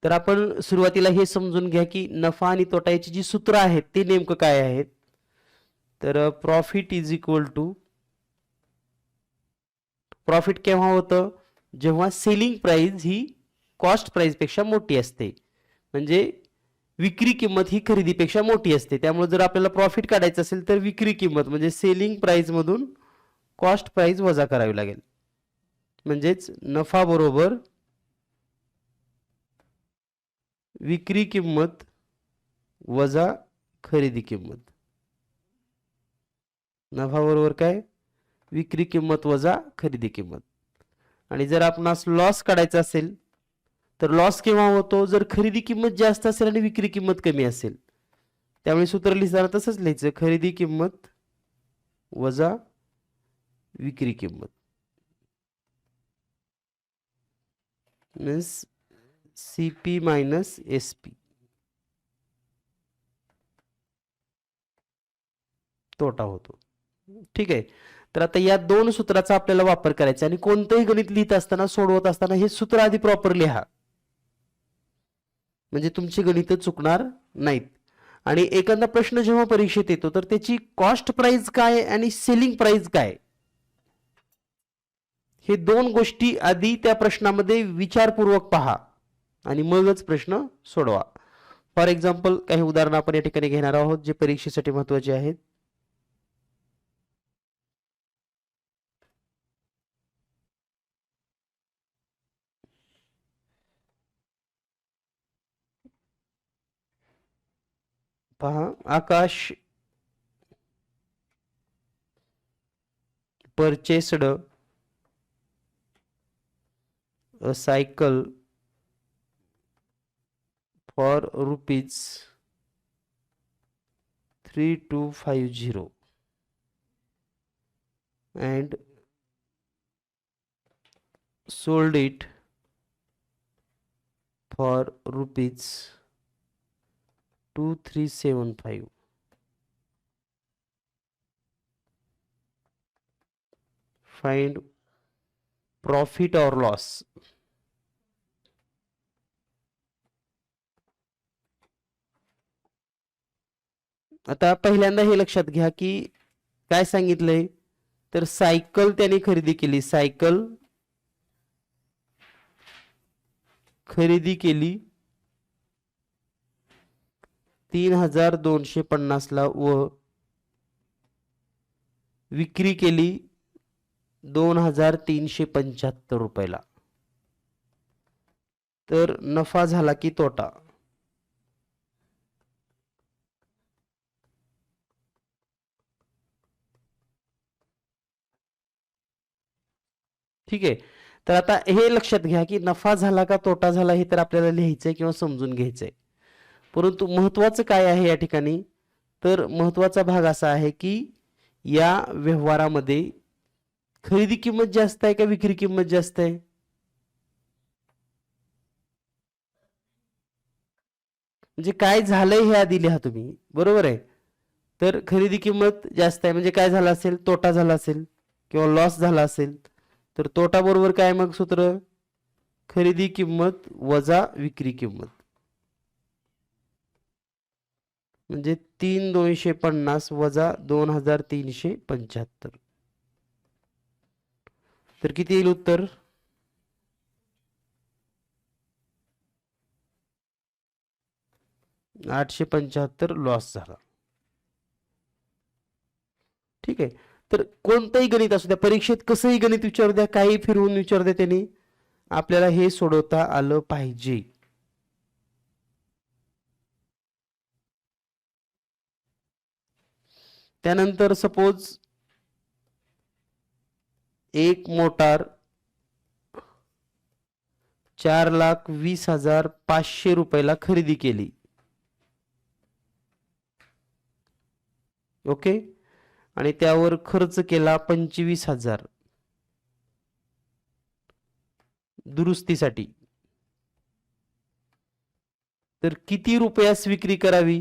तर आपण सुरुवातीला हे समजून घ्या की नफा आणि तोटा याची जी सूत्र आहेत ते नेमकं काय आहेत. तर profit is equal to, profit केव्हा होतं, जेव्हा सेलिंग प्राइस ही कॉस्ट प्राइस पेक्षा मोठी असते, म्हणजे विक्री किंमत ही खरेदीपेक्षा मोठी असते. त्यामुळे जर आपल्याला प्रॉफिट काढायचं असेल तर विक्री किंमत म्हणजे सेलिंग प्राइस मधून कॉस्ट प्राइस वजा करावी लागेल. म्हणजेच नफा बरोबर विक्री किंमत वजा खरेदी किंमत. नफा बरोबर काय, विक्री किंमत वजा खरेदी किंमत. आणि जर आपणास लॉस काढायचा असेल तर लॉस केव्हा होतो, जर खरेदी किंमत जास्त असेल आणि विक्री किंमत कमी असेल. त्यामुळे सूत्र लिहिताना तसंच लिहायचं, खरेदी किंमत वजा विक्री किंमत मीन्स सीपी मायनस एसपी. तोटा होतो. ठीक आहे. तर आता या दोन सूत्राचा आपल्याला वापर करायचा आणि कोणतंही गणित लिहित असताना सोडवत असताना हे सूत्र आधी प्रॉपर लिहा, म्हणजे तुमची गणित चुकणार नाहीत. आणि एखादा प्रश्न जेव्हा परीक्षेत येतो तर त्याची कॉस्ट प्राइस काय आणि सेलिंग प्राइस काय, हे दोन गोष्टी आधी त्या प्रश्नामध्ये विचारपूर्वक पहा आणि मगच प्रश्न सोडवा. फॉर एक्झाम्पल काही उदाहरणं आपण या ठिकाणी घेणार आहोत जे परीक्षेसाठी महत्वाचे आहेत. पहा, आकाश purchased a cycle for rupees 3250 and sold it for rupees 2375. Find profit or loss. आता पहिल्यांदा हे लक्षात घ्या की काय सांगितलंय, तर सायकल त्याने खरेदी केली, सायकल खरेदी केली 3250 ला व विक्री केली 2375 रुपयाला. तर नफा झाला की तोटा. ठीक आहे. तर आता हे लक्षात घ्या की नफा झाला का तोटा झाला हे तर आपल्याला लिहायचंय किंवा समजून घ्यायचंय. परंतु महत्वाचं काय आहे या ठिकाणी, तर महत्वाचा भाग असा आहे की या व्यवहारामध्ये खरेदी किंमत जास्त आहे का विक्री किंमत जास्त आहे. म्हणजे काय झालंय हे आधी लिहा तुम्ही, बरोबर आहे. तर खरेदी किंमत जास्त आहे म्हणजे काय झालं असेल, तोटा झाला असेल किंवा लॉस झाला असेल. तर तोटा बरोबर काय मग सूत्र, खरेदी किंमत वजा विक्री किंमत, म्हणजे 3250 वजा 2375. तर किती येईल उत्तर, 875 लॉस झाला. ठीक आहे. तर कोणतंही गणित असू द्या, परीक्षेत कसंही गणित विचारू द्या, काही फिरवून विचारू द्या, त्यांनी आपल्याला हे सोडवता आलं पाहिजे. त्यानंतर सपोज एक मोटार 4,20,500 रुपयाला खरेदी केली. ओके. आणि त्यावर खर्च केला 25,000 दुरुस्तीसाठी. तर किती रुपयास विक्री करावी,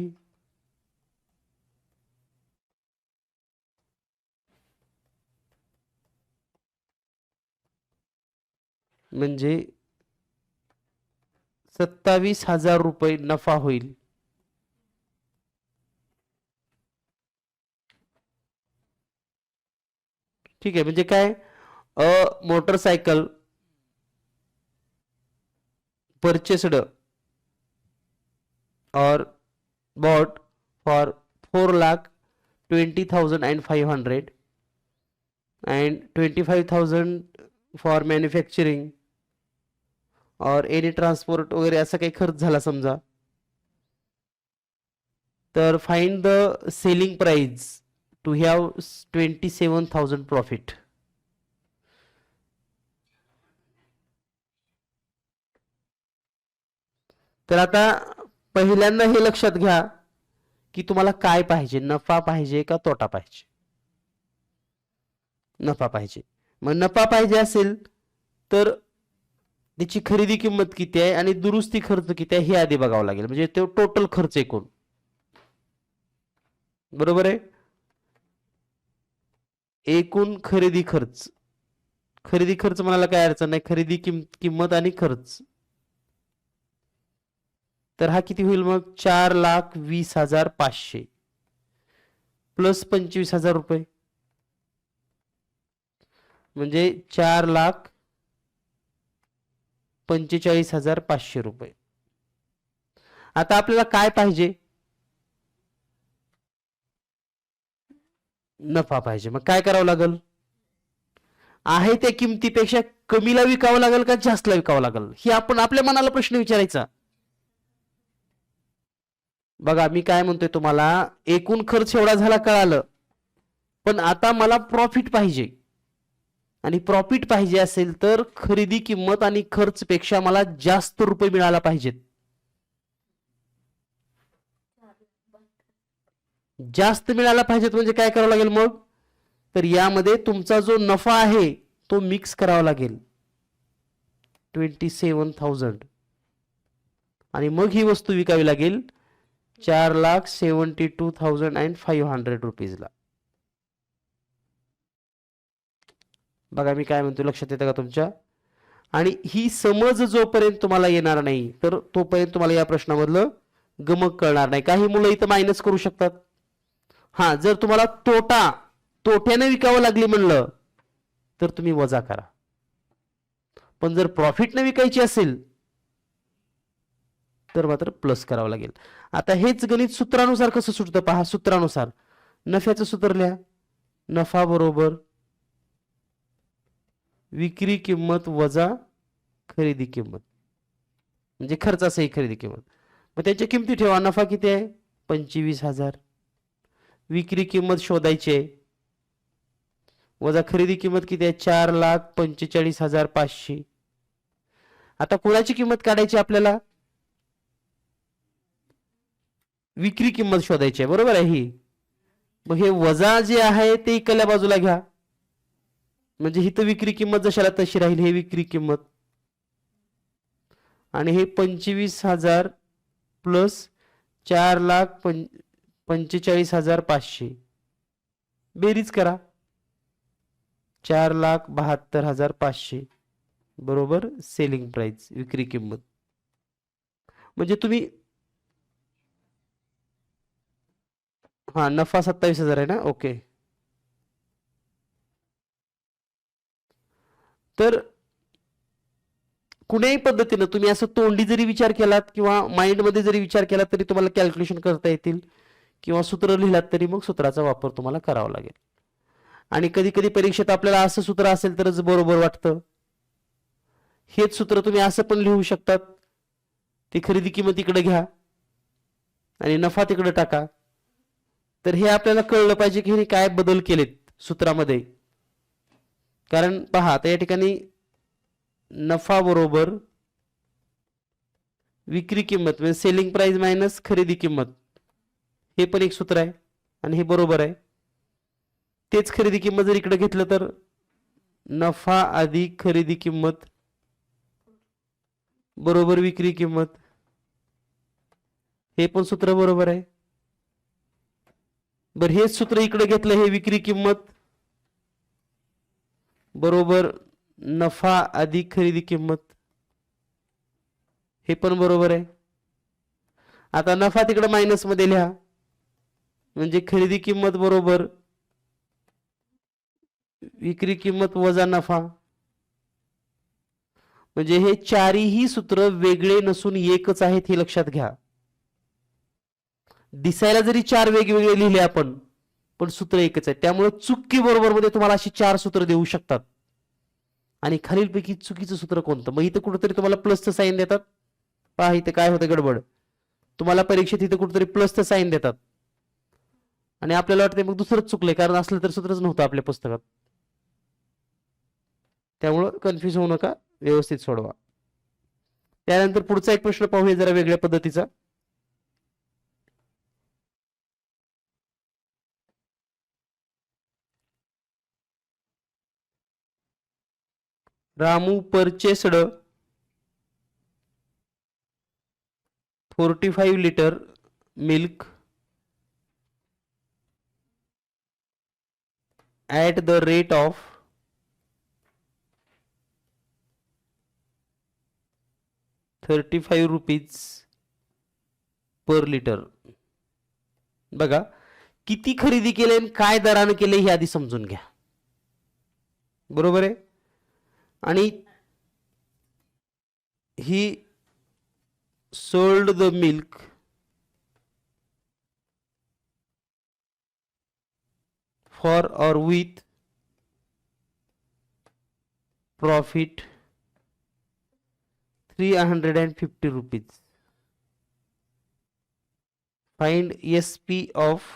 म्हणजे 27,000 रुपये नफा होईल. ठीक आहे. म्हणजे काय, अ motorcycle purchased or bought for 4,20,500 and 25,000 for manufacturing or any transport वगैरे असा काही खर्च झाला समजा, तर find the selling price to have 27,000 profit. तर आता पहिल्यांदा हे लक्षात घ्या की तुम्हाला काय पाहिजे, नफा पाहिजे का तोटा पाहिजे. नफा पाहिजे. मग नफा पाहिजे असेल तर त्याची खरेदी किंमत किती आहे आणि दुरुस्ती खर्च किती आहे हे आधी बघावं लागेल. म्हणजे तो टोटल खर्च एकूण, बरोबर आहे. एकूण खरेदी खर्च, खरेदी खर्च म्हणायला काय अडचण नाही, खरेदी किंमत आणि खर्च. तर हा किती होईल मग, 4,20,500 प्लस 25,000 रुपये म्हणजे 4,45,500 रुपये. आता आपल्याला काय पाहिजे, नफा पाहिजे. मग काय करावं लागेल, आहे त्या किमतीपेक्षा कमीला विकावं लागेल का जास्तला विकावं लागेल, ही आपण आपल्या मनाला प्रश्न विचारायचा. बघा मी काय म्हणतोय तुम्हाला, एकूण खर्च एवढा झाला कळालं, पण आता मला प्रॉफिट पाहिजे. आणि प्रॉफिट पाहिजे असेल तर खरेदी किंमत आणि खर्च पेक्षा मला जास्त रुपये मिळायला पाहिजेत. जास्त मिळायला पाहिजेत म्हणजे काय करावं लागेल मग, तर यामध्ये तुमचा जो नफा आहे तो मिक्स करावा लागेल 27,000 आणि मग ही वस्तू विकावी लागेल 4,72,500 रुपीजला. बघा मी काय म्हणतो, लक्षात येतं का तुमच्या. आणि ही समज जोपर्यंत तुम्हाला येणार नाही तर तोपर्यंत तुम्हाला या प्रश्नामधलं गमक कळणार नाही. काही मुलं इथं मायनस करू शकतात. हा, जर तुम्हाला तोट्याने विकावं लागली म्हणलं तर तुम्ही वजा करा, पण जर प्रॉफिटने विकायची असेल तर मात्र प्लस करावं लागेल. आता हेच गणित सूत्रानुसार कसं सुटतं पहा. सूत्रानुसार नफ्याचं सूत्र लिहा, नफा बरोबर विक्री किंमत वजा खरेदी किंमत, म्हणजे खर्चासही खरेदी किंमत. मग त्याच्या किमती ठेवा. नफा किती आहे 25,000, विक्री किंमत शोधायची आहे, वजा खरेदी किंमत किती आहे 4,45,500. आता कोणाची किंमत काढायची आपल्याला, विक्री किंमत शोधायची आहे, बरोबर आहे ही. मग हे वजा जे आहे ते इकडल्या बाजूला घ्या, म्हणजे ही तर विक्री किंमत जशाला तशी राहील, हे विक्री किंमत आणि हे 25,000 प्लस 4,45,500 बेरीज करा, 4,72,500 बरोबर सेलिंग प्राइस, विक्री किंमत. म्हणजे तुम्ही, हा नफा 27,000 आहे ना, ओके. तर कुठल्याही पद्धतीने तुम्ही असं तोंडी जरी विचार केलात किंवा माइंड मध्ये जरी विचार केला तरी तुम्हाला कॅल्क्युलेशन करता येतील, किंवा सूत्र लिहिलात तरी मग सूत्राचा वापर तुम्हाला करावा लागेल. आणि कधी कधी परीक्षेत आपल्याला असं सूत्र असेल तरच बरोबर वाटतं. हेच सूत्र तुम्ही असं पण लिहू शकतात, ती खरेदी किंमत इकडे घ्या आणि नफा तिकडे टाका. तर हे आपल्याला कळलं पाहिजे की हे काय बदल केलेत सूत्रामध्ये. कारण पहा आता या ठिकाणी नफा बरोबर विक्री किंमत म्हणजे सेलिंग प्राइस मायनस खरेदी किंमत, हे पण एक सूत्र आहे आणि हे बरोबर आहे. तेच खरेदी किंमत जर इकडे घेतलं तर नफा अधिक खरेदी किंमत बरोबर विक्री किंमत, हे पण सूत्र बरोबर आहे. बर हेच सूत्र इकडे घेतलं, हे विक्री किंमत बरोबर नफा अधिक खरेदी किंमत, हे पण बरोबर आहे. आता नफा तिकडे मायनस मध्ये लिहा, म्हणजे खरेदी किंमत बरोबर विक्री किंमत वजा नफा. म्हणजे हे चारही सूत्र वेगळे नसून एकच आहेत हे लक्षात घ्या. दिसायला जरी चार वेगवेगळे लिहिले आपण, पण सूत्र एकच आहे. त्यामुळे चुकी बरोबर मध्ये तुम्हाला अशी चार सूत्र देऊ शकतात. आणि खालीलपैकी चुकीचं सूत्र कोणतं? मग इथं कुठेतरी तुम्हाला प्लसचं साईन देतात. पहा इथं काय होतं गडबड. तुम्हाला परीक्षेत इथं कुठेतरी प्लसचं साईन देतात आणि आपल्याला वाटतं मग दुसरंच चुकलंय, कारण असलं तर सूत्रच नव्हतं आपल्या पुस्तकात. त्यामुळं कन्फ्युज होऊ नका, व्यवस्थित सोडवा. त्यानंतर पुढचा एक प्रश्न पाहूया जरा वेगळ्या पद्धतीचा. Ramu purchased 45 liter milk at the rate of 35 rupees per liter. बघा किती खरेदी केले आणि काय दराने केले हे आधी समजून घ्या. बरोबर आहे. आणि ही sold the milk for or with profit 350 rupees. Find SP of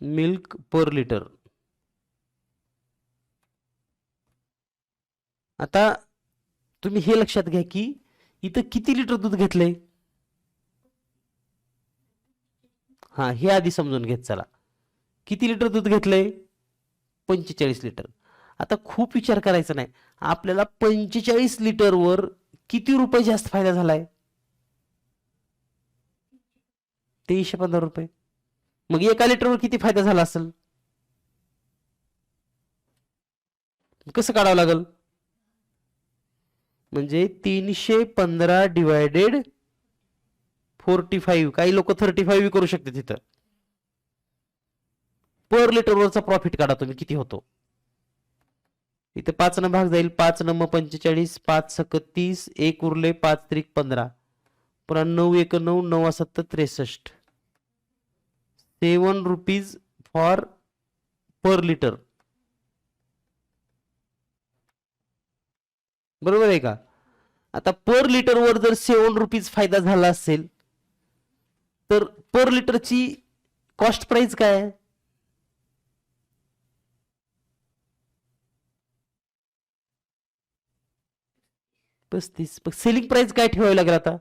milk per liter. आता तुम्ही हे लक्षात घ्या की इथं किती लिटर दूध घेतलंय. हा हे आधी समजून घेत चला. किती लिटर दूध घेतलंय? 45 लिटर. आता खूप विचार करायचा नाही, आपल्याला 45 लिटरवर किती रुपये जास्त फायदा झालाय? 315 रुपये. मग एका लिटरवर किती फायदा झाला असेल? कसं काढावं लागल? म्हणजे 315 डिवायडेड 45. काही लोक 35 करू शकते. तिथं पर लिटरवरचा प्रॉफिट काढा तुम्ही किती होतो. इथे 5 न भाग जाईल. 5 नम 45, 5 सक 30, 1 उरले 5 त्रिक 15, पुन्हा 9 1 9, 9 7 63. 7 रुपीज फॉर पर लिटर. बरोबर आहे का? आता पर लिटरवर जर 7 रुपीज फायदा झाला असेल तर पर लिटरची कॉस्ट प्राइस काय आहे? 35. सेलिंग प्राइस काय ठेवावी लागेल आता?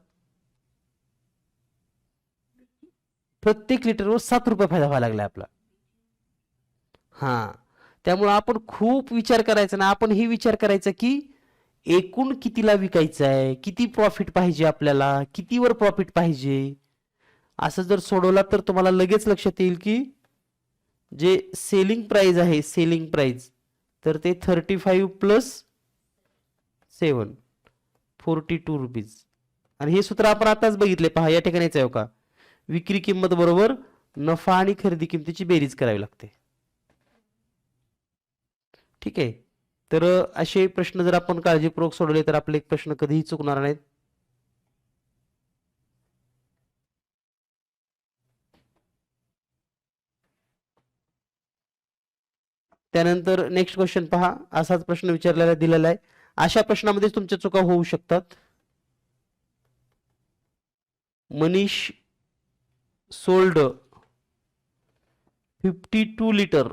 प्रत्येक लिटरवर 7 रुपये फायदा व्हायला लागला आपला. हा त्यामुळे आपण खूप विचार करायचा ना. आपण हे विचार करायचा की एकूण कितीला विकायचं आहे, किती प्रॉफिट पाहिजे आपल्याला, कितीवर प्रॉफिट पाहिजे. असं जर सोडवला तर तुम्हाला लगेच लक्षात येईल की जे सेलिंग प्राइस आहे, सेलिंग प्राइस तर ते 35 प्लस 7 42 रुपीज. आणि हे सूत्र आपण आताच बघितले. पहा या ठिकाणीच आहे का, विक्री किंमत बरोबर नफा आणि खरेदी किंमतीची बेरीज करावी लागते. ठीक आहे. तर असे प्रश्न जर आपण काळजीपूर्वक सोडवले तर आपले प्रश्न कधीही चुकणार नाहीत. त्यानंतर नेक्स्ट क्वेश्चन पहा. असाच प्रश्न विचारलेला दिलेला आहे. अशा प्रश्नामध्ये तुमच्या चुका होऊ शकतात. Manish sold 52 litre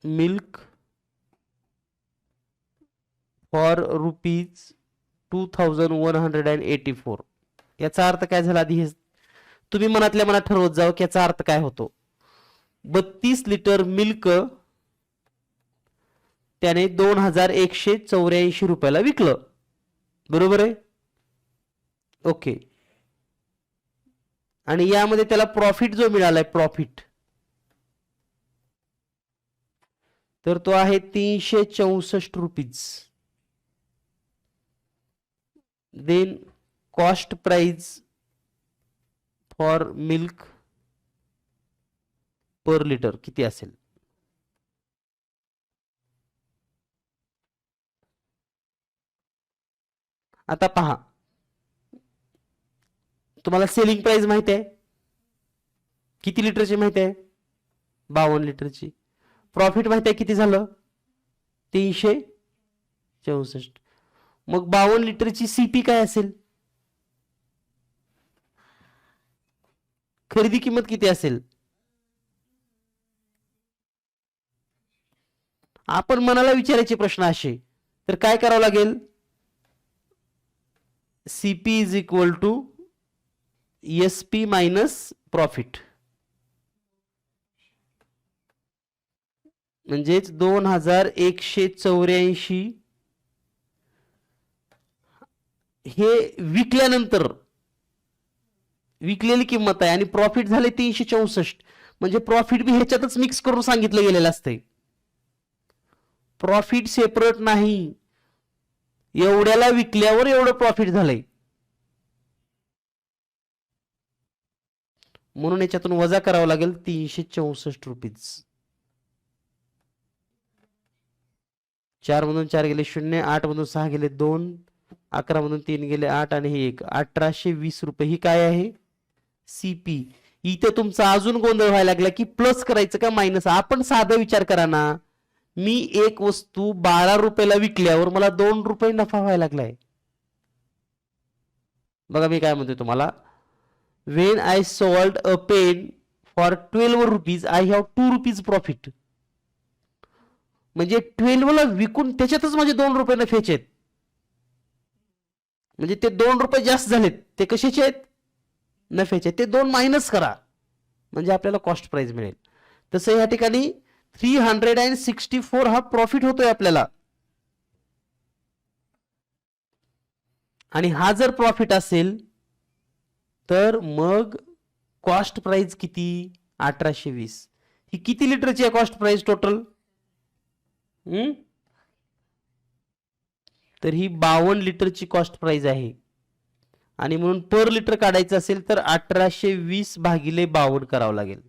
milk for rupees 2184. याचा अर्थ काय झाला आधी हे तुम्ही मनातल्या मनात ठरवत जाओ की याचा अर्थ काय होतो. 32 लिटर मिल्क त्याने 2184 रुपयाला विकलं. बरोबर आहे. ओके. आणि यामध्ये त्याला प्रॉफिट जो मिळालाय प्रॉफिट, तर तो आहे 364 rupees. Then cost price for milk per litre किती असेल? आता पहा, तुम्हाला सेलिंग प्राइस माहिती आहे, किती लिटरची माहिती आहे? 52 लिटरची. प्रॉफिट माहिती आहे किती झालं? 364. मग 52 लिटरची सीपी काय असेल? खरेदी किंमत किती असेल? आपण मनाला विचारायचे प्रश्न असे, तर काय करावं लागेल? CP is equal to SP minus profit, म्हणजेच 2184 हे विकल्यानंतर विकलेली किंमत आहे आणि प्रॉफिट झाले 364. म्हणजे प्रॉफिट बी ह्याच्यातच मिक्स करून सांगितलं गेलेलं असतंय. प्रॉफिट सेपरेट नाही, एवढ्याला विकल्यावर एवढं प्रॉफिट झालंय, म्हणून याच्यातून वजा करावं लागेल 364 रुपीज. 4 मधून 4 गेले 0, 8 मधून 6 गेले 2, 11 मधून 3 गेले 8 आणि हे 1, 1820 रुपये. ही काय आहे? सीपी. इथे तुमचा अजून गोंधळ व्हायला लागला की प्लस करायचं का मायनस? आपण साधा विचार करा ना, मी एक वस्तू 12 रुपयाला विकल्यावर मला 2 रुपये नफा व्हायला लागलाय. बघा मी काय म्हणतोय तुम्हाला, when I sold a pen for 12 rupees I have 2 rupees profit. म्हणजे 12 ला विकून त्याच्यातच माझे 2 रुपये नफ्याचे आहेत. म्हणजे ते 2 रुपये जास्त झालेत, ते कशाचे आहेत? नफ्याचे. ते 2 मायनस करा म्हणजे आपल्याला कॉस्ट प्राइस मिळेल. तसं या ठिकाणी 364 हा प्रॉफिट होतोय आपल्याला. आणि हा जर प्रॉफिट असेल तर मग कॉस्ट प्राइस किती? 1820. ही किती लिटरची आहे कॉस्ट प्राइस टोटल? तर ही 52 लिटरची कॉस्ट प्राइस आहे. आणि म्हणून पर लिटर काढायचं असेल तर 1820 भागिले 52 करावं लागेल.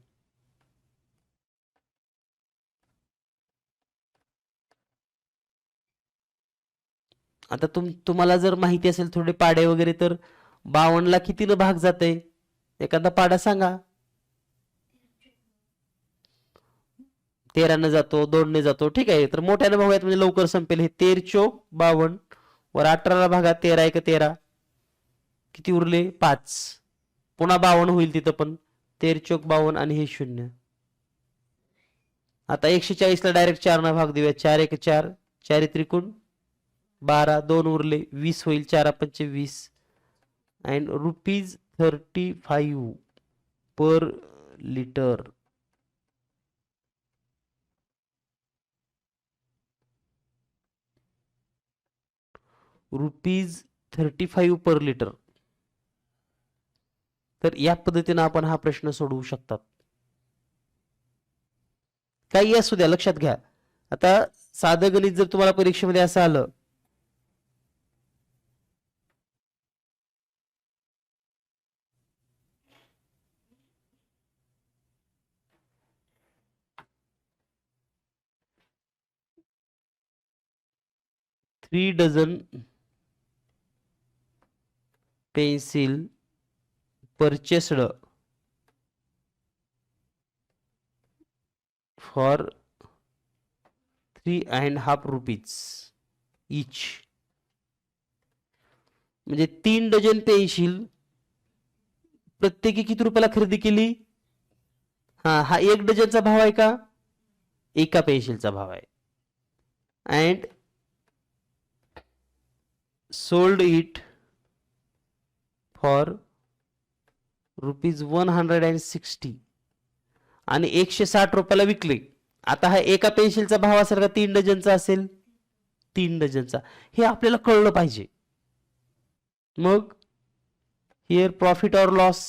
आता तुम्हाला जर माहिती असेल थोडे पाडे वगैरे, तर 52 ला कितीनं भाग जाते? एखादा पाडा सांगा. 13 ने जातो, 2 ने जातो. ठीक आहे, तर मोठ्याने भागूयात म्हणजे लवकर संपेल. हे 13 चोक 52 वर 18 ला भागा 13 1 13, किती उरले? 5. पुन्हा 52 होईल तिथं पण. 13 चोक 52 आणि हे 0. आता 140 ला डायरेक्ट 4 ना भाग देऊया. 4 1 4, 4 त्रिकोण 12, 2 उरले 20 होईल. 4 5 20 and rupees 35 per litre. Rupees 35 per litre. तर या पद्धतीने आपण हा प्रश्न सोडवू शकतात. काही असू द्या, लक्षात घ्या. आता साधं गणित जर तुम्हाला परीक्षेमध्ये असं आलं, three dozen pencil purchased for 3.5 rupees each. म्हणजे 3 डझन पेन्सिल प्रत्येकी किती रुपयाला खरेदी केली? हा 1 डझनचा भाव आहे का? एका पेन्सिलचा भाव आहे. And sold it for rupees 160 आणि 160 रुपयाला विकले. आता हा एका पेन्सिलचा भाव असेल का 3 डझनचा असेल? 3 डझनचा. हे आपल्याला कळलं पाहिजे. मग हिअर प्रॉफिट ऑर लॉस?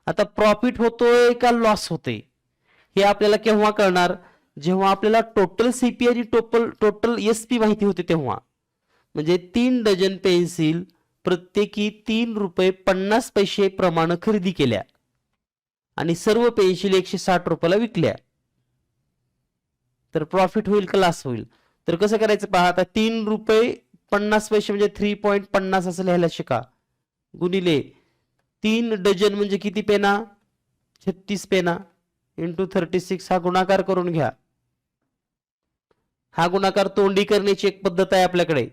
आता प्रॉफिट होतोय का लॉस होतोय हे आपल्याला केव्हा कळणार, जेव्हा आपल्याला टोटल सीपी आणि टोटल एसपी माहिती होते तेव्हा. म्हणजे 3 डझन पेन्सिल प्रत्येकी 3 रुपये 50 पैसे प्रमाणे खरेदी केल्या आणि सर्व पेन्सिल 160 रुपयाला विकल्या, तर प्रॉफिट होईल का लॉस होईल. तर कसं करायचं पहा, आता 3 रुपये 50 पैसे म्हणजे 3.50 असं लिहायला शिका, गुणिले 3 डझन म्हणजे किती पेना, 36 पेना, इंटू 36 हा गुणाकार करून घ्या. हा गुणाकार तोंडी करण्याची एक पद्धत आहे आपल्याकडे.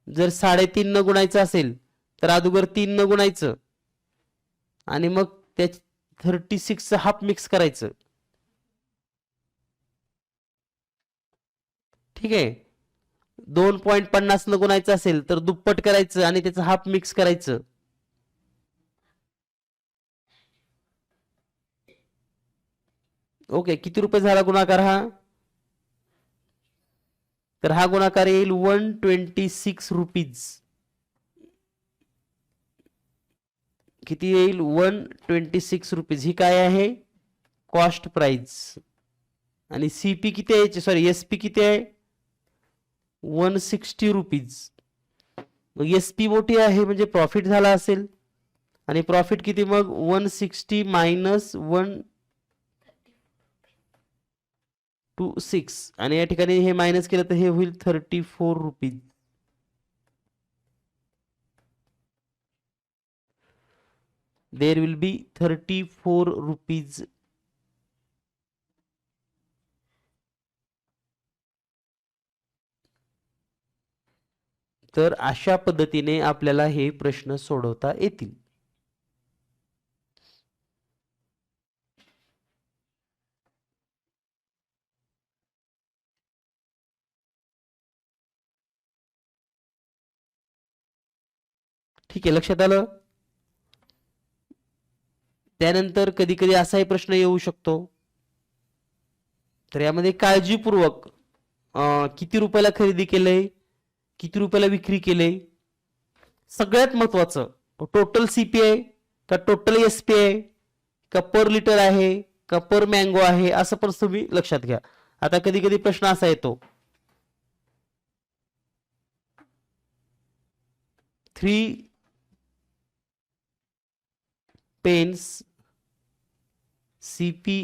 जर 3.5 न गुणायचं असेल तर अगोदर 3 न गुणायचं आणि मग त्या 36 हाफ मिक्स करायचं. ठीक आहे. 2.50 न गुणायचं असेल तर दुप्पट करायचं आणि त्याचं हाफ मिक्स करायचं. ओके, किती रुपये झाला गुणाकार हा, तर हा गुणाकार येईल 126 रुपीज. किती येईल, 126 रुपीज. ही काय आहे, कॉस्ट प्राइस. आणि सीपी किती आहे, सॉरी एसपी किती आहे, 160 रुपीज. मग एसपी मोठी आहे म्हणजे प्रॉफिट झाला असेल, आणि प्रॉफिट किती मग 160 मायनस 126, आणि या ठिकाणी हे मायनस केलं तर हे होईल 34 rupees. There will be 34 rupees. तर अशा पद्धतीने आपल्याला हे प्रश्न सोडवता येतील. ठीक आहे, लक्षात आलं. त्यानंतर कधी कधी असाही प्रश्न येऊ शकतो, तर यामध्ये काळजीपूर्वक किती रुपयाला खरेदी केलंय, किती रुपयाला विक्री केले, सगळ्यात महत्वाचं टोटल सीपी आहे का टोटल एसपी आहे का पर लिटर आहे का पर मँगो आहे, असं पण तुम्ही लक्षात घ्या. आता कधी कधी प्रश्न असा येतो, 3 pens CP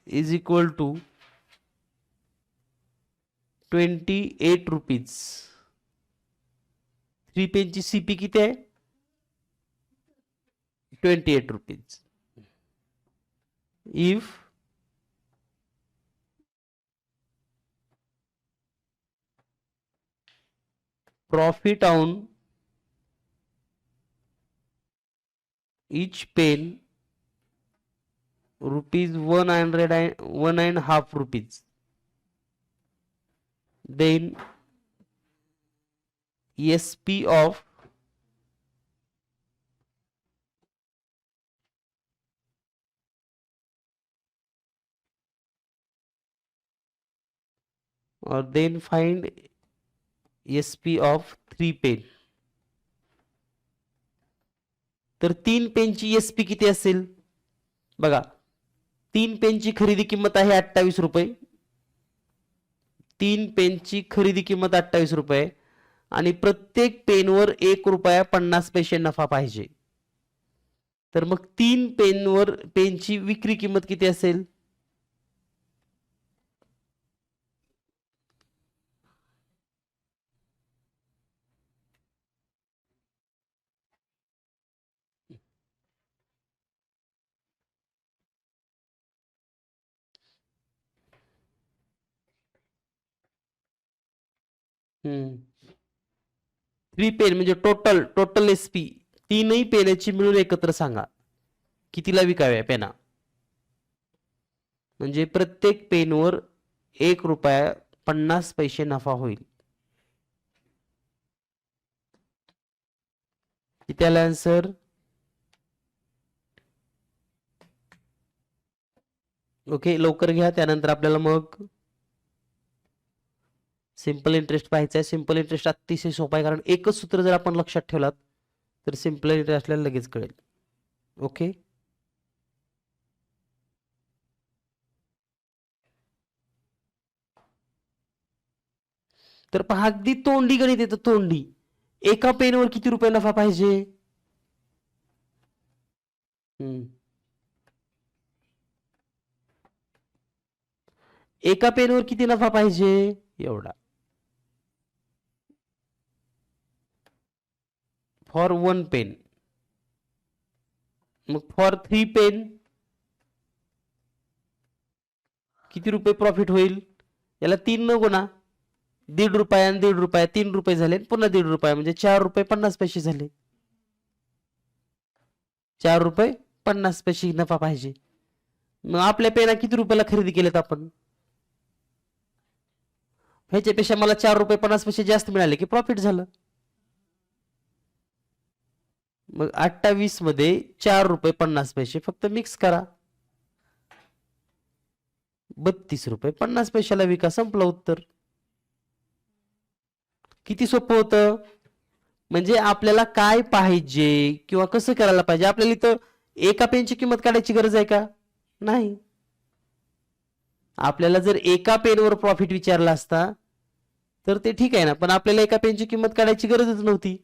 is equal to 28 rupees. 3 पेनची सीपी किती आहे, 28 rupees. If profit on each pen rupees 1.5 rupees, then SP of or then find SP of 3 pen. तर 3 पेनची एसपी किती असेल बघा, 3 पेनची खरेदी किंमत आहे 28 रुपये. 3 पेनची खरेदी किंमत 28 रुपये आणि प्रत्येक पेनवर 1 रुपया 50 पैसे नफा पाहिजे. तर मग 3 पेनवर पेनची विक्री किंमत किती असेल, थ्री पेन म्हणजे टोटल एसपी, तीनही पेनाची मिळून एकत्र सांगा कितीला विकाव्या पेना. म्हणजे प्रत्येक पेनवर 1 रुपया 50 पैसे नफा होईल. किती आला आन्सर, ओके लवकर घ्या. त्यानंतर आपल्याला मग सिंपल इंटरेस्ट पाहायचा आहे. सिंपल इंटरेस्ट अतिशय सोपा आहे, कारण एकच सूत्र जर आपण लक्षात ठेवलात तर सिंपल इंटरेस्टला लगेच कळेल. ओके. तर पहा अगदी तोंडी गणित येतं, तोंडी. एका पेनवर किती रुपये नफा पाहिजे? एका पेनवर किती नफा पाहिजे? एवढा. For 1 pen. मग फॉर 3 पेन किती रुपये प्रॉफिट होईल? याला 3 नको ना? 1.5 रुपये आणि 1.5 रुपये, 3 रुपये झाले, पुन्हा 1.5 रुपये म्हणजे 4 रुपये 50 पैसे झाले. 4 रुपये 50 पैसे नफा पाहिजे. मग आपल्या पेना किती रुपयाला खरेदी केलेत आपण? ह्याच्यापेक्षा मला 4 रुपये 50 पैसे जास्त मिळाले की प्रॉफिट झालं. मग 28 मध्ये 4 रुपये 50 पैसे फक्त मिक्स करा. 32 रुपये 50 पैशाला विका. संपलं उत्तर. किती सोपं होतं. म्हणजे आपल्याला काय पाहिजे किंवा कसं करायला पाहिजे, आपल्याला इथं एका पेनची किंमत काढायची गरज आहे का? नाही. आपल्याला जर एका पेनवर प्रॉफिट विचारला असता तर ते ठीक आहे ना, पण आपल्याला एका पेनची किंमत काढायची गरजच नव्हती.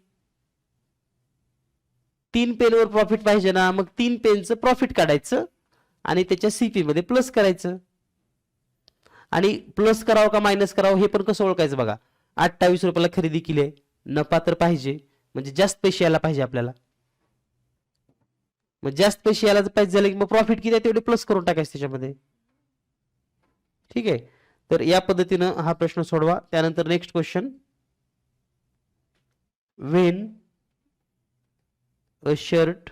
3 पेनवर प्रॉफिट पाहिजे ना, मग 3 पेनचं प्रॉफिट काढायचं आणि त्याच्या सीपी मध्ये प्लस करायचं. आणि प्लस करावं का मायनस करावं हे पण कसं ओळखायचं बघा. 28 रुपयाला खरेदी केली, नफा तर पाहिजे, म्हणजे जास्त पैसे यायला पाहिजे आपल्याला. मग जास्त पैसे यायला पाहिजे झाले की मग प्रॉफिट किती आहे तेवढे प्लस करून टाकायचं त्याच्यामध्ये. ठीक आहे. तर या पद्धतीनं हा प्रश्न सोडवा. त्यानंतर next question. When a shirt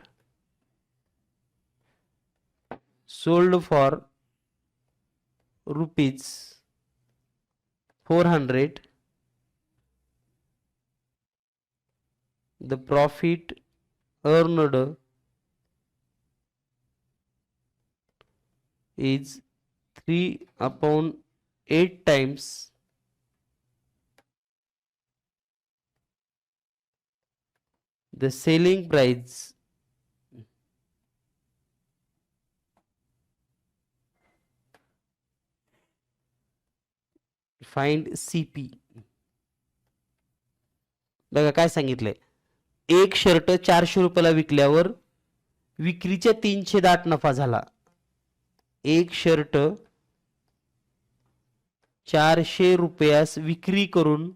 sold for rupees 400, the profit earned is 3/8 times the selling price. Find CP. बघा काय सांगितलंय. एक शर्ट 400 रुपयाला विकल्यावर विक्रीच्या 308 नफा झाला. एक शर्ट 400 रुपयास विक्री करून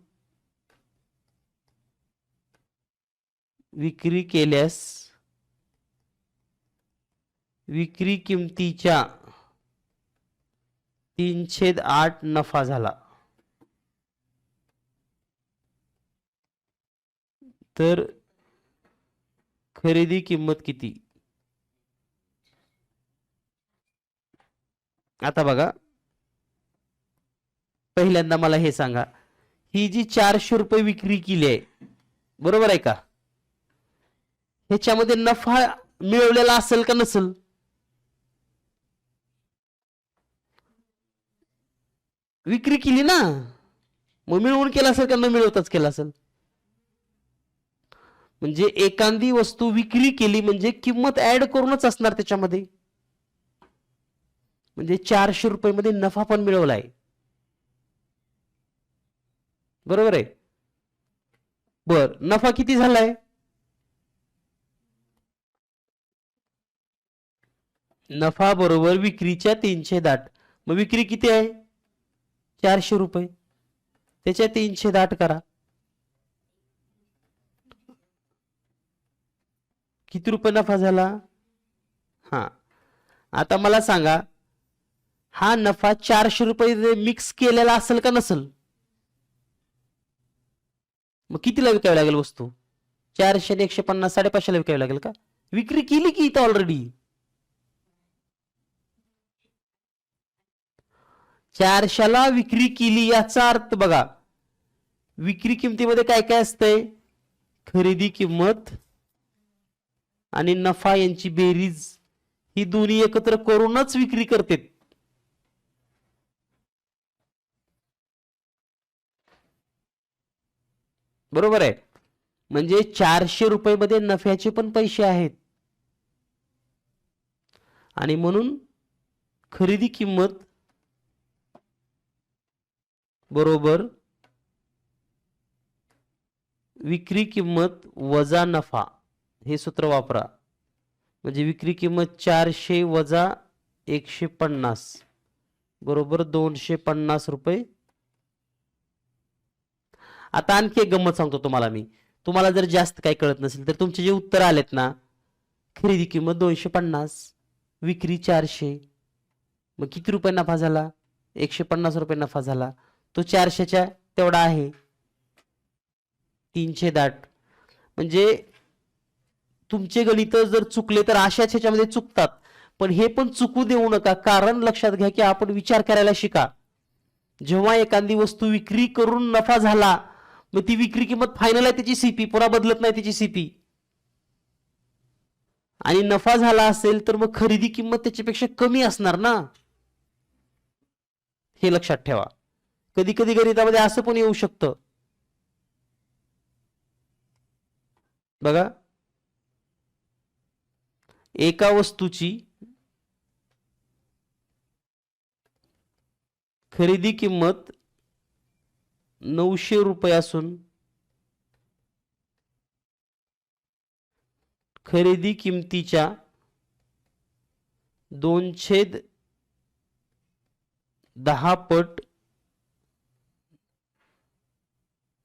विक्री केल्यास विक्री किमतीच्या 308 नफा झाला. तर खरेदी किंमत किती? आता बघा, पहिल्यांदा मला हे सांगा, ही जी 400 रुपये विक्री केली आहे, बरोबर आहे का? ह्याच्यामध्ये नफा मिळवलेला असेल का नसेल? विक्री केली ना, मग मिळवून केला असेल का न मिळवताच केला असेल? म्हणजे एखादी वस्तू विक्री केली म्हणजे किंमत ऍड करूनच असणार त्याच्यामध्ये. म्हणजे 400 रुपये मध्ये नफा पण मिळवलाय. बरोबर आहे. बर, नफा किती झालाय? नफा बरोबर विक्रीच्या 308. मग विक्री किती आहे? 400 रुपये. त्याच्या 308 करा. किती रुपये नफा झाला? हा, आता मला सांगा, हा नफा 400 रुपये मिक्स केलेला असेल का नसेल? मग कितीला विकावी लागेल वस्तू? 400 आणि 150 550 ला विकावी लागेल का? विक्री केली की इथं ऑलरेडी. 400 ला विक्री केली याचा अर्थ बघा, विक्री किमतीमध्ये काय काय असतंय? खरेदी किंमत आणि नफा यांची बेरीज, ही दोन्ही एकत्र करूनच विक्री करते. बरोबर आहे. म्हणजे 400 रुपये मध्ये नफ्याचे पण पैसे आहेत आणि म्हणून खरेदी किंमत बरोबर विक्री किंमत वजा नफा, हे सूत्र वापरा. म्हणजे विक्री किंमत 400 वजा 150 बरोबर 250 रुपये. आता आणखी एक गंमत सांगतो तुम्हाला मी. तुम्हाला जर जास्त काही कळत नसेल तर तुमचे जे उत्तर आलेत ना, खरेदी किंमत 250, विक्री 400, मग किती रुपये नफा झाला? 150 रुपये नफा झाला. तो 400च्या तेवढा आहे, 310. म्हणजे तुमचे गणित जर चुकले तर अशाच ह्याच्यामध्ये चुकतात, पण हे पण चुकू देऊ नका. कारण लक्षात घ्या की आपण विचार करायला शिका. जेव्हा एखादी वस्तू विक्री करून नफा झाला, मग ती विक्री किंमत फायनल आहे त्याची सीपी, पुन्हा बदलत नाही त्याची सीपी. आणि नफा झाला असेल तर मग खरेदी किंमत त्याच्यापेक्षा कमी असणार ना, हे लक्षात ठेवा. कधी कधी गणितामध्ये असं पण येऊ शकतं बघा. एका वस्तूची खरेदी किंमत 900 रुपये असून खरेदी किमतीच्या 2/10 पट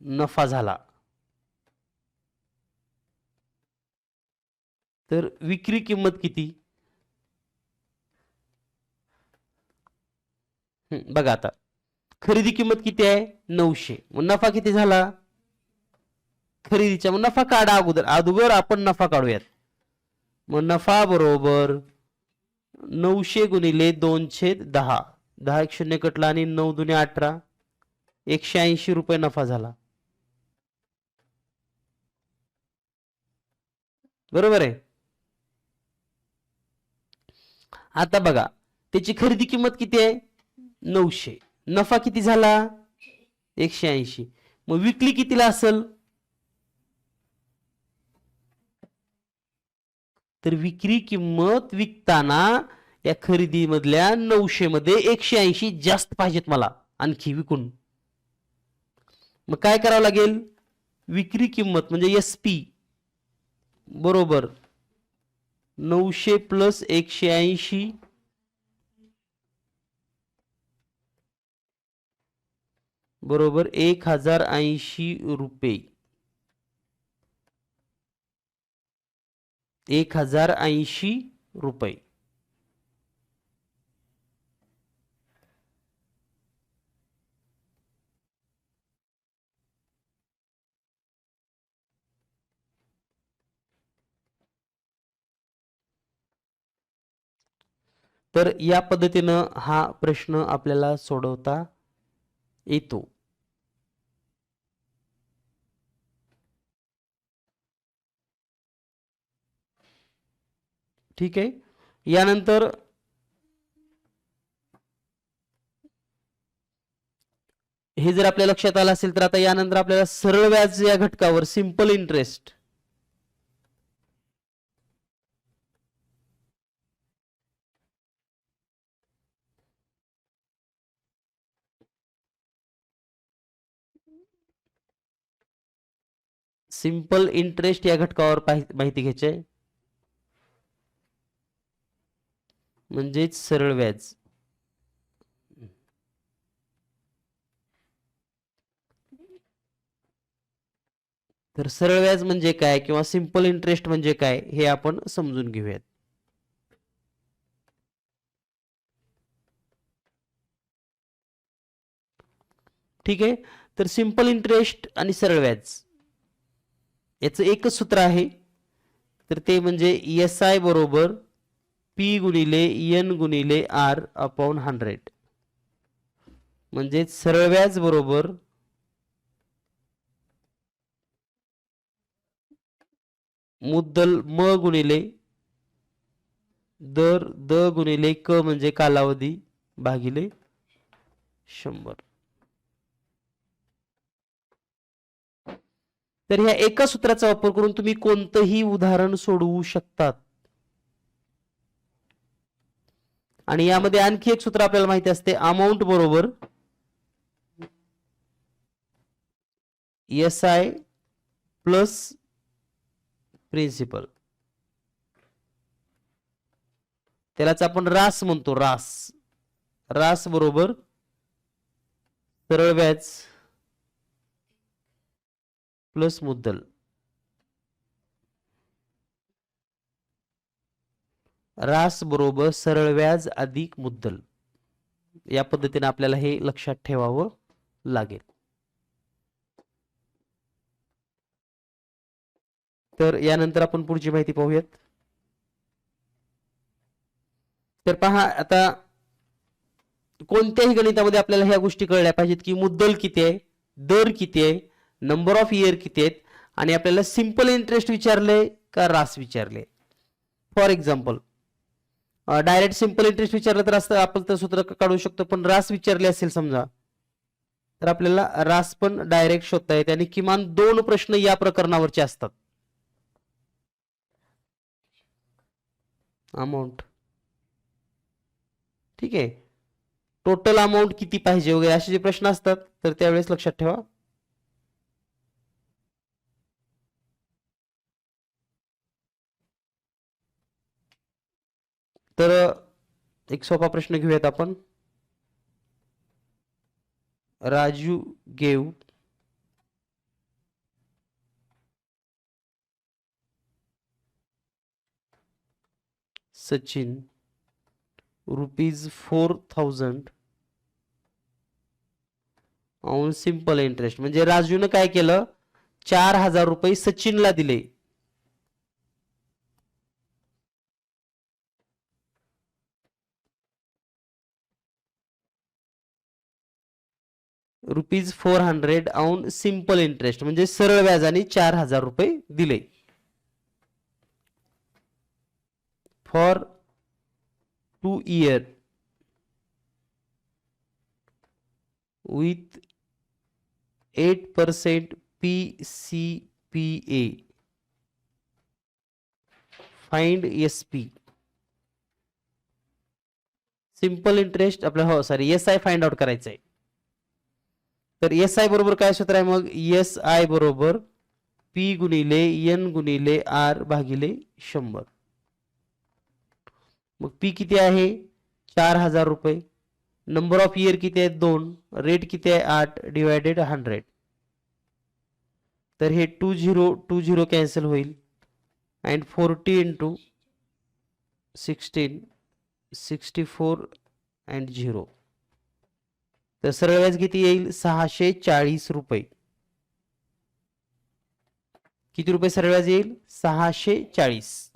नफा झाला, तर विक्री किंमत किती? बघा आता खरेदी किंमत किती आहे? 900. मग नफा किती झाला खरेदीचा? मग नफा काढा अगोदर, आपण नफा काढूयात. मग नफा बरोबर 900 गुणिले 2/10, 10 एक 0 कटला आणि 9 दुने 18, 180 रुपये नफा झाला. बरोबर आहे. आता बघा त्याची खरेदी किंमत किती आहे? 900. नफा किती झाला? 180. मग विकली कितीला असेल? तर विक्री किंमत विकताना या खरेदी मधल्या 900 मध्ये 180 जास्त पाहिजेत मला आणखी विकून. मग काय करावं लागेल? विक्री किंमत म्हणजे एसपी बरोबर 900 प्लस 180 बरोबर 1080 रुपये. 1080 रुपये. तर या पद्धतीनं हा प्रश्न आपल्याला सोडवता येतो. ठीक आहे. यानंतर हे जर आपल्या लक्षात आलं असेल तर आता यानंतर आपल्याला सरळ व्याज या घटकावर सिंपल इंटरेस्ट या घटकावर माहिती घ्यायची आहे, म्हणजेच सरळ व्याज. तर सरळ व्याज म्हणजे काय किंवा सिंपल इंटरेस्ट म्हणजे काय हे आपण समजून घेऊयात. ठीक आहे. तर सिंपल इंटरेस्ट आणि सरळ व्याज याचं एकच सूत्र आहे, तर ते म्हणजे SI बरोबर P गुणिले N गुणिले R अपॉन 100. म्हणजे सरळ व्याज बरोबर मुद्दल म गुणिले दर द गुणिले क म्हणजे कालावधी भागिले 100. तर ह्या एका सूत्राचा वापर करून तुम्ही कोणतंही उदाहरण सोडवू शकतात. आणि यामध्ये आणखी एक सूत्र आपल्याला माहिती असते, अमाऊंट बरोबर SI प्लस प्रिन्सिपल, त्यालाच आपण रास म्हणतो. रास बरोबर सरळ व्याज प्लस मुद्दल. रास बरोबर सरळ व्याज अधिक मुद्दल. या पद्धतीने आपल्याला हे लक्षात ठेवावं लागेल. तर यानंतर आपण पुढची माहिती पाहूयात. तर पहा, आता कोणत्याही गणितामध्ये आपल्याला ह्या गोष्टी कळल्या पाहिजेत की मुद्दल किती आहे, दर किती आहे, नंबर ऑफ इयर किती आहेत, आणि आपल्याला सिंपल इंटरेस्ट विचारले का रास विचारले. For example, direct simple interest विचारलं तर असतं आपण तर सूत्र काढू शकतो, पण रास विचारले असेल समजा तर आपल्याला रास पण डायरेक्ट शोधता येते, आणि किमान 2 प्रश्न या प्रकरणावरचे असतात. अमाऊंट, ठीक आहे, टोटल अमाऊंट किती पाहिजे वगैरे असे जे प्रश्न असतात तर त्यावेळेस लक्षात ठेवा. तर एक सोपा प्रश्न घेऊयात आपण. Raju gave Sachin ₹4,000 on simple interest. म्हणजे राजूने काय केलं, 4,000 रुपये सचिनला दिले. ₹400 ऑन सिंपल इंटरेस्ट म्हणजे सरळ व्याजाने 4,000 रुपये दिले. For 2 years with 8% PCPA. Find SP. Simple interest आपल्या, हो सॉरी, SI फाइंड आउट करायचं आहे. तर SI बरोबर काय सूत्र आहे मग, SI बरोबर P गुणिले N गुणिले R भागिले 100. मग P किती आहे, 4,000 रुपये. नंबर ऑफ इयर किती आहे, 2. रेट किती आहे, 8 डिवायडेड 100. तर हे 20 कॅन्सल होईल, अँड 40 इंटू 16 64 अँड 0. तर सरळ व्याज किती येईल, 640 रुपये. किती रुपये सरळ व्याज येईल, 640.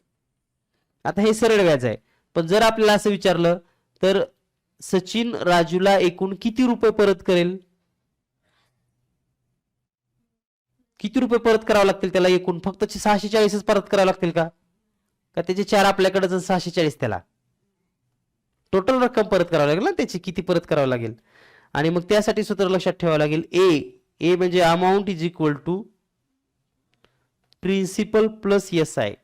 आता हे सरळ व्याज आहे, पण जर आपल्याला असं विचारलं तर सचिन राजूला एकूण किती रुपये परत करेल, किती रुपये परत करावे लागतील त्याला एकूण, फक्त 640च परत करावे लागतील का त्याचे 4 आपल्याकडे 640 त्याला टोटल रक्कम परत करावी लागेल ना, त्याची किती परत करावं लागेल. आणि मग त्यासाठी सूत्र लक्षात ठेवावं लागेल, ए म्हणजे amount is equal to principal plus SI.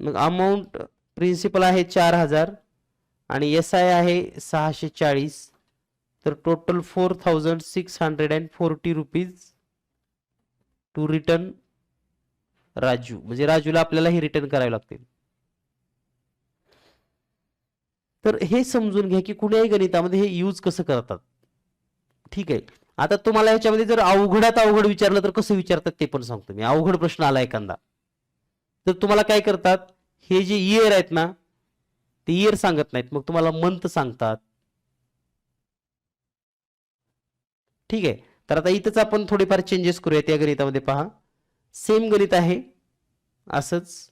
मग अमाऊंट प्रिन्सिपल आहे 4,000 आणि SI आहे 640. तर total 4,640 rupees to return Raju. म्हणजे राजूला आपल्याला हे रिटर्न करावे लागतील. तर हे समजून घ्या की कुठल्याही गणितामध्ये हे यूज कसं करतात. ठीक आहे, आता तुम्हाला याच्यामध्ये जर अवघडात अवघड विचारलं तर कसं विचारतात ते पण सांगतो मी. अवघड प्रश्न आला एखादा तर तुम्हाला काय करतात, हे जे इयर आहेत ना ते इयर सांगत नाहीत, मग तुम्हाला मंथ सांगतात. ठीक आहे, तर आता इथंच आपण थोडेफार चेंजेस करूयात या गणितामध्ये. पहा, सेम गणित आहे असंच.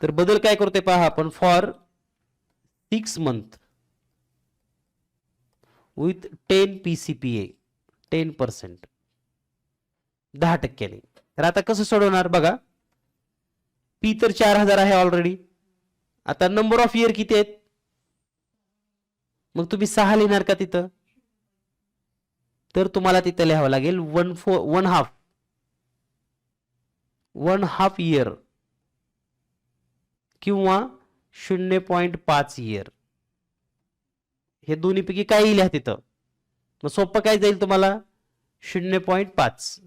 तर बदल काय करतोय पहा आपण, फॉर 6 months विथ 10 PCPA 10%, 10%. तर आता कसं सोडवणार बघा, P तर 4,000 आहे ऑलरेडी. आता नंबर ऑफ इयर किती आहेत, मग तुम्ही 6 लिहिणार का तिथं, तर तुम्हाला तिथं लिहावं लागेल 1/2 इयर किंवा 0.5 इयर, हे दोन्हीपैकी काही लिहा तिथं. मग सोपं काय जाईल तुम्हाला, 0.5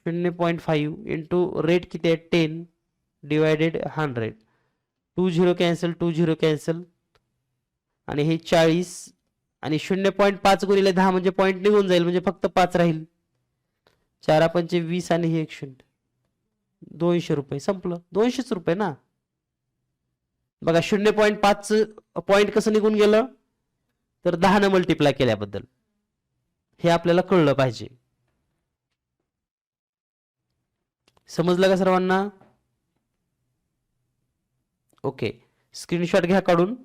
0.5 इंटू रेट किती आहे 10 डिवायडेड 100, 2 0 कॅन्सल 2 0 कॅन्सल, आणि हे 40 आणि 0.5 गुणिले 10 म्हणजे पॉईंट निघून जाईल, म्हणजे फक्त 5 राहील. 4 पंचे 20 आणि हे 1 200 रुपये, संपलं. 200 रुपये ना. बघा 0.5 पॉईंट कसं निघून गेलं, तर 10 ने मल्टिप्लाय केल्याबद्दल. हे आपल्याला कळलं पाहिजे. समजलं का सर्वांना? ओके, स्क्रीनशॉट घ्या काढून.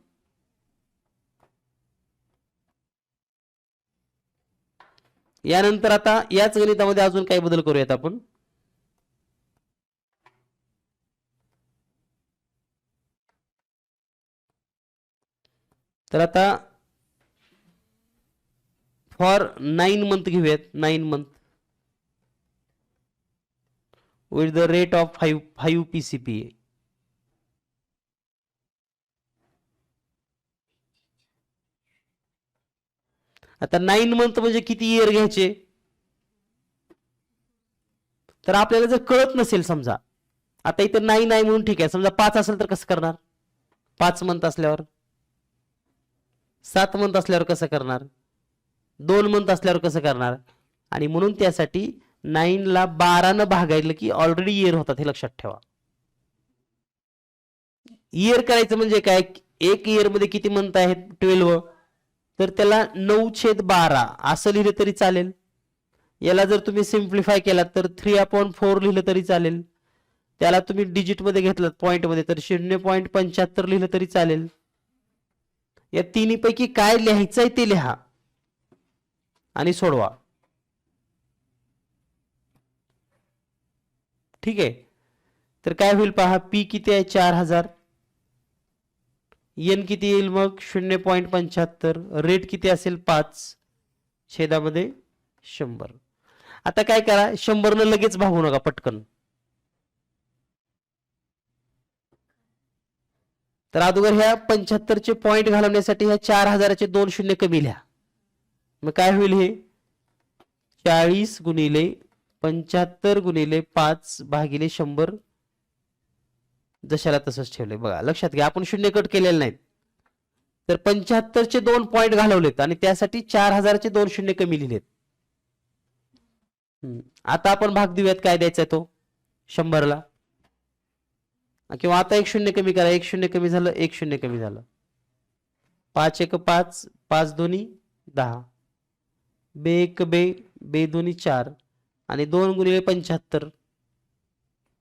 यानंतर आता याच गणितामध्ये अजून काही बदल करूयात आपण. तर आता फॉर 9 मंथ घेऊयात. 9 month with the rate of 5 PCPA. आता 9 मंथ म्हणजे किती इयर घ्यायचे, तर आपल्याला जर कळत नसेल, समजा आता इथं 9 आहे म्हणून ठीक आहे, समजा 5 असेल तर कसं करणार, 5 मंथ असल्यावर, 7 मंथ असल्यावर कसं करणार, 2 मंथ असल्यावर कसं करणार. आणि म्हणून त्यासाठी 9 ला 12 न भागायला की ऑलरेडी इयर होतात, हे लक्षात ठेवा. इयर करायचं म्हणजे काय, एक इयर मध्ये किती मंथ आहेत 12, तर त्याला 9/12 असं लिहिलं तरी चालेल. याला जर तुम्ही सिम्प्लिफाय केलात तर 3/4 लिहिलं तरी चालेल. त्याला तुम्ही डिजिट मध्ये घेतलात पॉइंट मध्ये तर 0.75 लिहिलं तरी चालेल. या तिन्हीपैकी काय लिहायचंय ते लिहा आणि सोडवा. ठीक आहे. तर काय होईल पहा, पी किती आहे 4000, एन किती येईल मग 0.75, रेट किती असेल 5 छेदामध्ये 100. आता काय करा, 100 न लगेच भागू नका पटकन. तर अगोदर ह्या 75 चे पॉइंट घालवण्यासाठी ह्या 4000 चे 2 शून्य कमी लिहा. मग काय होईल, हे 40 गुणिले 75 गुणिले 5 भागिले 100, जशाला तसंच ठेवले. बघा लक्षात घ्या, आपण शून्य कट केलेले नाहीत. तर 75 चे 2 पॉइंट घालवलेत आणि त्यासाठी 4000 चे 2 शून्य कमी लिहिलेत. आता आपण भाग देऊयात, काय द्यायचा तो 100 ला, किंवा आता 1 शून्य कमी करा, 1 शून्य कमी झालं, 1 शून्य कमी झालं. 5 1 5, 5 2 10, बे 1 बे, बे 2 4 आणि 2 गुणिले 75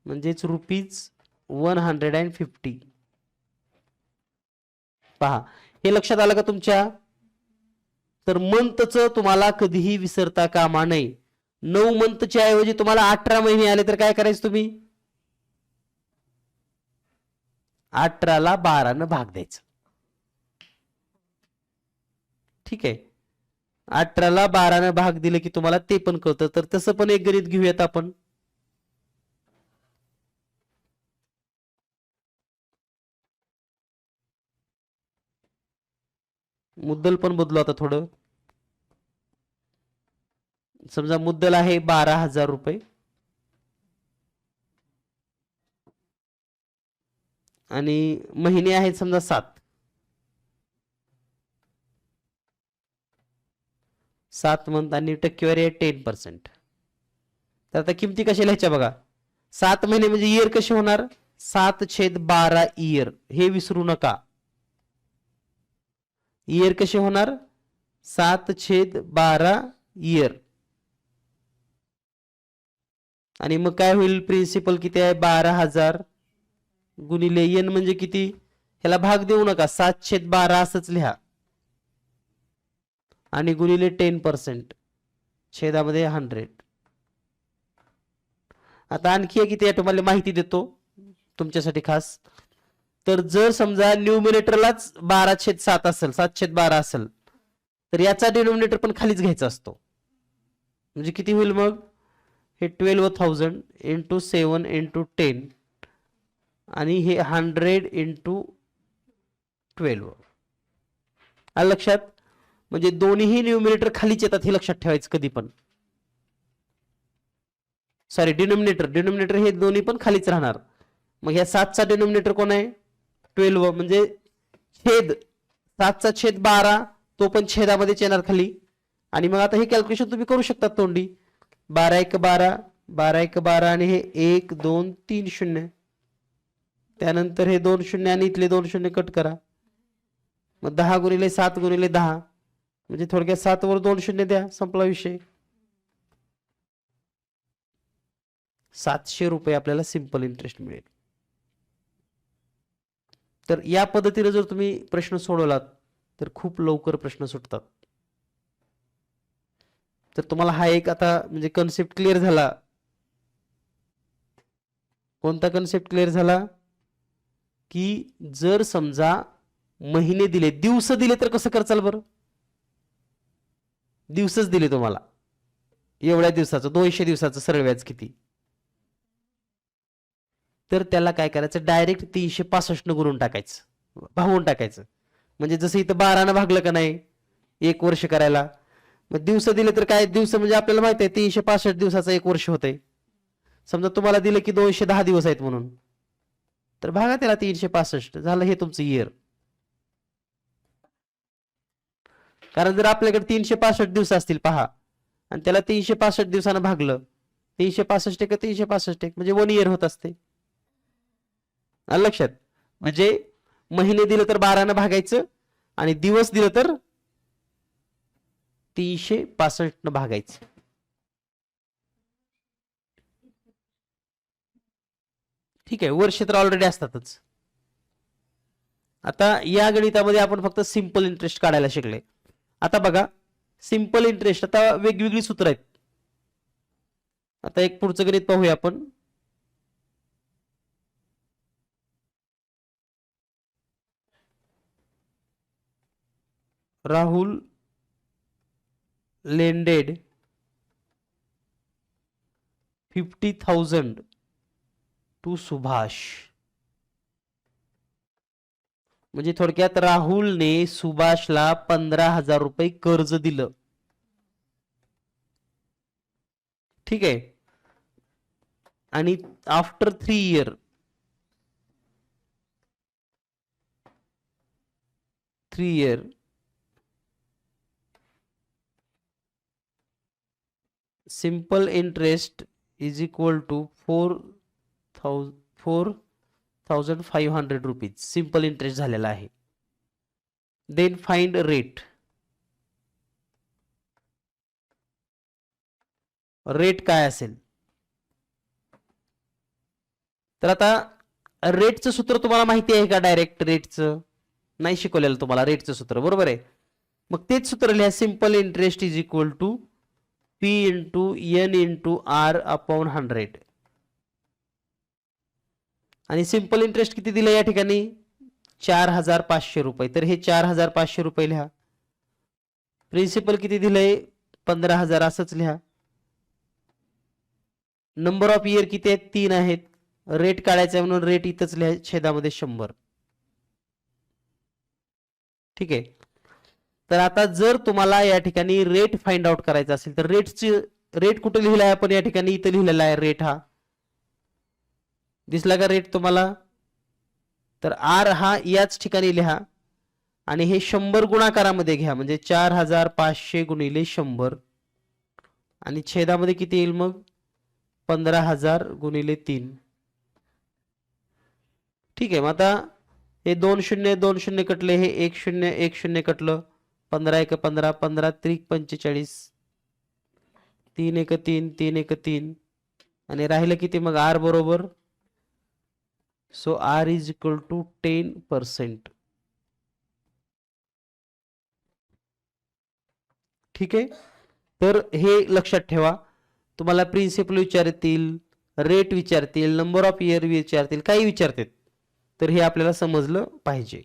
म्हणजेच ₹150. पहा, हे लक्षात आलं का तुमच्या? तर मंथचं तुम्हाला कधीही विसरता कामा नये. 9 मंथच्या ऐवजी तुम्हाला 18 महिने आले तर काय करायचं, तुम्ही 18 ला 12 न भाग द्यायचं. ठीक आहे, 18 ला 12 न भाग दिले की तुम्हाला ते पण कळतं. तर तसं पण एक गणित घेऊयात आपण. मुद्दल पण बदलू आता थोडं. समजा मुद्दल आहे 12,000 रुपये आणि महिने आहेत समजा 7 मंथ आणि टक्केवारी आहे 10%. तर आता किमती कशा लिहायच्या बघा. 7 महिने म्हणजे इयर कसे होणार, 7/12 इयर, हे विसरू नका. इयर कसे होणार, 7/12 इयर. आणि मग काय होईल, प्रिन्सिपल किती आहे 12,000 गुणिले एन म्हणजे किती, ह्याला भाग देऊ नका, 7/12 असंच लिहा आणि गुणिले 10% छेदामध्ये 100. आता आणखी किती आहे तुम्हाला माहिती देतो तुमच्यासाठी खास. तर जर समजा न्यूमिनेटरलाच 12/7 असेल, 7/12 असेल, तर याचा डिनोमिनेटर पण खालीच घ्यायचा असतो. म्हणजे किती होईल मग, हे 12,000 इंटू 7 इंटू 10 आणि हे 100 इंटू 12. आलं लक्षात. म्हणजे दोन्ही न्यूमिनेटर खालीच येतात हे लक्षात ठेवायचं कधी पण. सॉरी, डिनोमिनेटर हे दोन्ही पण खालीच राहणार. मग ह्या 7चा डिनोमिनेटर कोण आहे, 12, म्हणजे छेद 7चा छेद 12 तो पण छेदामध्येच येणार खाली. आणि मग आता हे कॅल्क्युलेशन तुम्ही करू शकता तोंडी. 12 1 12, 12 1 12 आणि हे 1 2 3 0. त्यानंतर हे 2 0 आणि इथले 2 0 कट करा. मग 10 गुणिले 7 गुणिले 10 म्हणजे थोडक्यात 7 वर 2 0 द्या, संपला विषय. 700 रुपये आपल्याला सिंपल इंटरेस्ट मिळेल. तर या पद्धतीने जर तुम्ही प्रश्न सोडवलात तर खूप लवकर प्रश्न सुटतात. तर तुम्हाला हा एक आता म्हणजे कन्सेप्ट क्लिअर झाला. कोणता कन्सेप्ट क्लिअर झाला, की जर समजा महिने दिले, दिवस दिले तर कसं करचाल बरं. दिवसच दिले तुम्हाला, एवढ्या दिवसाचं 200 दिवसाचं सरळ व्याज किती, तर त्याला काय करायचं, डायरेक्ट 365 गुणून टाकायचं, भागून टाकायचं. म्हणजे जसं इथं 12 भागलं का नाही 1 वर्ष करायला. मग दिवस दिले तर काय, दिवस म्हणजे आपल्याला माहिती आहे 365 दिवसाचं 1 वर्ष होतंय. समजा तुम्हाला दिलं की 210 दिवस आहेत म्हणून, तर भागा त्याला 365, झालं हे तुमचं इयर. कारण जर आपल्याकडे 365 दिवस असतील पहा, आणि त्याला 365 दिवसानं भागलं, 365 एक 365 एक म्हणजे 1 इयर होत असते. आलं लक्षात. म्हणजे महिने दिलं तर 12 भागायचं आणि दिवस दिलं तर 365 भागायचं. ठीक आहे, वर्ष तर ऑलरेडी असतातच. आता या गणितामध्ये आपण फक्त सिंपल इंटरेस्ट काढायला शिकले. आता बघा सिंपल इंटरेस्ट, आता वेगवेगळी सूत्र आहेत. आता एक पुढचं गणित पाहूया आपण. Rahul lended 50,000 to Subhash. म्हणजे थोडक्यात राहुलने सुभाषला 15,000 रुपये कर्ज दिलं. ठीक आहे. आणि after 3 year, 3 year simple interest is equal to 4,500 rupees simple interest झालेला आहे. Then find rate. रेट काय असेल, तर आता रेटचं सूत्र तुम्हाला माहिती आहे का, डायरेक्ट रेटचं नाही शिकवलेलं तुम्हाला रेटचं सूत्र, बरोबर आहे. मग तेच सूत्र लिहा, simple interest is equal to P into N into R upon 100. आणि सिंपल इंटरेस्ट किती दिलं या ठिकाणी, 4,500 रुपये. तर हे 4,500 रुपये लिहा. प्रिन्सिपल किती दिलंय, 15,000 असंच लिहा. नंबर ऑफ इयर किती आहेत, 3 आहेत. रेट काढायचा आहे म्हणून रेट इथंच लिहा, छेदामध्ये 100. ठीक आहे. तर आता जर तुम्हाला या ठिकाणी रेट फाइंड आउट करायचा असेल तर रेट कुठे लिहिला आहे आपण, या ठिकाणी इथं लिहिलेला आहे रेट. हा दिसला का रेट तुम्हाला, तर R हा याच ठिकाणी लिहा आणि हे 100 गुणाकारामध्ये घ्या. म्हणजे 4,500 गुणिले 100 आणि छेदामध्ये किती येईल मग, 15,000 गुणिले 3. ठीक आहे. मग आता हे 2 0 2 0 कटले, हे 1 0 1 0 कटलं, 15 1 15, 15 त्रिक 45, 3 1 3 3 1 3 आणि राहिलं किती मग R बरोबर. So R is equal to 10%. ठीक आहे. तर हे लक्षात ठेवा, तुम्हाला प्रिन्सिपल विचारतील, रेट विचारतील, नंबर ऑफ इयर विचारतील, काही विचारतील, तर हे आपल्याला समजलं पाहिजे.